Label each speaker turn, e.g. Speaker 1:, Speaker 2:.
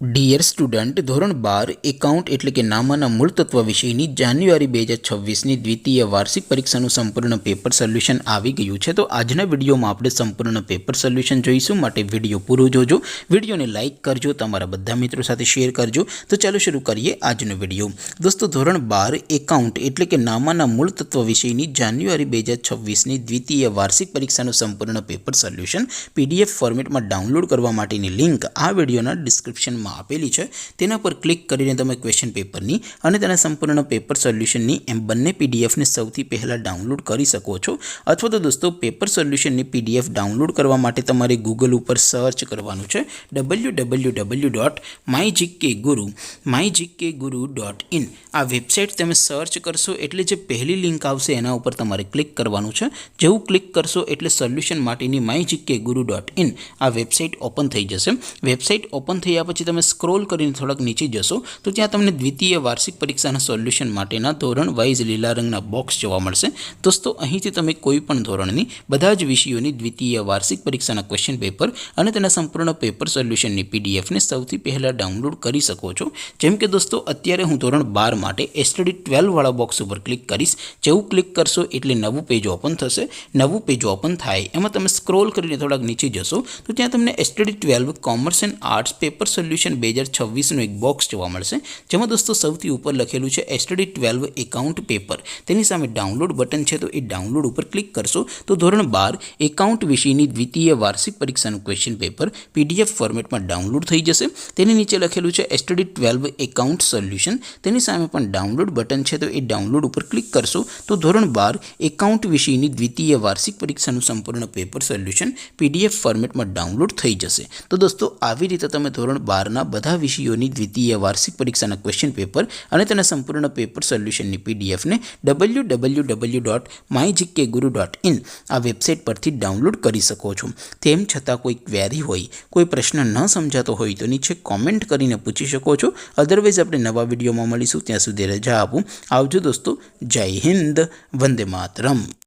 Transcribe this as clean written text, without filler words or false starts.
Speaker 1: Dear student, ધોરણ 12 account એટલે કે નામાના મૂળ તત્વ વિષયની જાન્યુઆરી 2026ની દ્વિતીય વાર્ષિક પરીક્ષાનું સંપૂર્ણ પેપર સોલ્યુશન આવી ગયું છે। તો આજના વિડીયોમાં આપણે સંપૂર્ણ પેપર સોલ્યુશન જોઈશું, માટે વિડીયો પૂરો જોજો, વિડીયોને લાઇક કરજો, તમારા બધા મિત્રો સાથે શેર કરજો। તો ચાલો શરૂ કરીએ આજનો વિડીયો। દોસ્તો, ધોરણ 12 એકાઉન્ટ એટલે કે નામાના મૂળ તત્વ વિષયની જાન્યુઆરી 2026ની દ્વિતીય વાર્ષિક પરીક્ષાનું સંપૂર્ણ પેપર સોલ્યુશન PDF ફોર્મેટમાં ડાઉનલોડ કરવા માટેની લિંક આ વિડીયોના ડિસ્ક્રિપ્શનમાં આપેલી છે। તેના પર ક્લિક કરીને તમે ક્વેશ્ચન પેપરની અને તેના સંપૂર્ણ પેપર સોલ્યુશનની એમ બંને પીડીએફને સૌથી પહેલાં ડાઉનલોડ કરી શકો છો। અથવા તો દોસ્તો, પેપર સોલ્યુશનની PDF ડાઉનલોડ કરવા માટે તમારે ગૂગલ ઉપર સર્ચ કરવાનું છે www.mygkguru.in। આ વેબસાઇટ તમે સર્ચ કરશો એટલે જે પહેલી લિંક આવશે એના ઉપર તમારે ક્લિક કરવાનું છે। જેવું ક્લિક કરશો એટલે સોલ્યુશન માટેની mygkguru.in આ વેબસાઇટ ઓપન થઈ જશે। વેબસાઇટ ઓપન થયા પછી તમે સ્ક્રોલ કરીને થોડાક નીચે જશો તો ત્યાં તમને દ્વિતીય વાર્ષિક પરીક્ષાના સોલ્યુશન માટેના ધોરણ વાઇઝ લીલા રંગના બોક્સ જોવા મળશે। દોસ્તો, અહીંથી તમે કોઈ પણ ધોરણની બધા જ વિષયોની દ્વિતીય વાર્ષિક પરીક્ષાના ક્વેશ્ચન પેપર અને તેના સંપૂર્ણ પેપર સોલ્યુશનની પીડીએફને સૌથી પહેલાં ડાઉનલોડ કરી શકો છો। જેમ કે દોસ્તો, અત્યારે હું ધોરણ 12 માટે STD 12 વાળા બોક્સ ઉપર ક્લિક કરીશ। જેવું ક્લિક કરશો એટલે નવું પેજ ઓપન થશે। નવું પેજ ઓપન થાય એમાં તમે સ્ક્રોલ કરીને થોડાક નીચે જશો તો ત્યાં તમને STD 12 commerce and arts paper solution 2026નું એક બોક્સ જોવા મળશે, જેમાં દોસ્તો સૌથી ઉપર લખેલું છે STD 12 એકાઉન્ટ પેપર। તેની સામે ડાઉનલોડ બટન છે, તો એ ડાઉનલોડ ઉપર ક્લિક કરશો તો ધોરણ 12 એકાઉન્ટ વિષયની દ્વિતીય વાર્ષિક પરીક્ષાનું ક્વેશ્ચન પેપર PDF ફોર્મેટમાં ડાઉનલોડ થઈ જશે। તેની નીચે લખેલું છે STD 12 એકાઉન્ટ સોલ્યુશન, તેની સામે પણ ડાઉનલોડ બટન છે, તો એ ડાઉનલોડ ઉપર ક્લિક કરશો તો ધોરણ 12 એકાઉન્ટ વિષયની દ્વિતીય વાર્ષિક પરીક્ષાનું સંપૂર્ણ પેપર સોલ્યુશન PDF ફોર્મેટમાં ડાઉનલોડ થઈ જશે। તો દોસ્તો, આવી રીતે તમે ધોરણ 12ના બધા વિષયોની દ્વિતીય વાર્ષિક પરીક્ષાના ક્વેશ્ચન પેપર અને તેના સંપૂર્ણ પેપર સોલ્યુશનની પીડીએફને www.mygkguru.in આ વેબસાઇટ પરથી ડાઉનલોડ કરી શકો છો। તેમ છતાં કોઈ ક્વેરી હોય, કોઈ પ્રશ્ન ન સમજાતો હોય તો નીચે કોમેન્ટ કરીને પૂછી શકો છો। અધરવાઇઝ આપણે નવા વિડીયોમાં મળીશું, ત્યાં સુધી રજા આપું। આવજો દોસ્તો, જય હિન્દ, વંદે માતરમ।